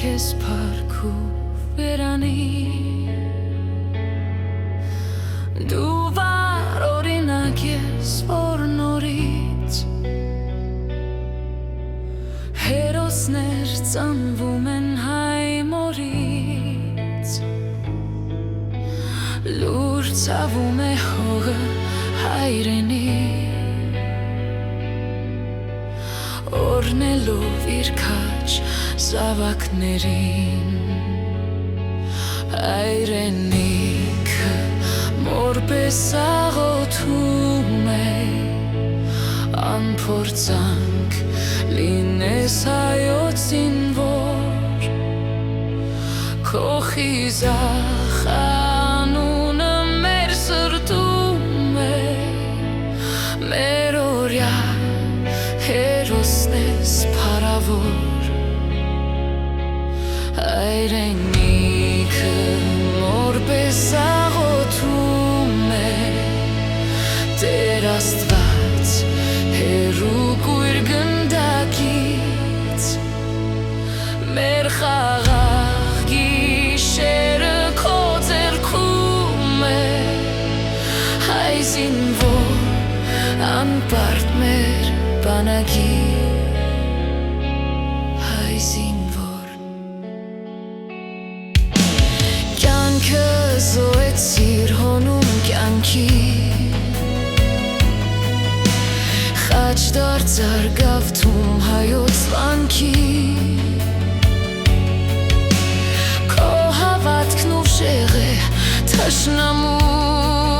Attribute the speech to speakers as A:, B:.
A: քեզ փառքու վերանի Դու վար օրինակ ես որ նորից Հերոսներ ծնվում են հայ մորից Լուր ցավում է հողը հայրենի Օրնելով իր քաչ զավակներին Հայրենիքը մորպես աղոթում է Անփորձանք լինես հայոց զինվոր Քո խիզախ անունը մեր սրտում է Մեր օրյա հերոսն ես փառավոր Հայրենիքը մորպես աղոթում է Տեր Աստված հեռու կույր գնդակից Մեր խաղաղ գիշերը քո ձեռքում է Հայ զինվոր անպարտ մեր բանակի Հայ զինվոր Կյանքը զոհեցիր հոնում կյանքի Խաչ դարձար գավթում հայոց վանքի Քո հավատքն ուժեղ է թշնամու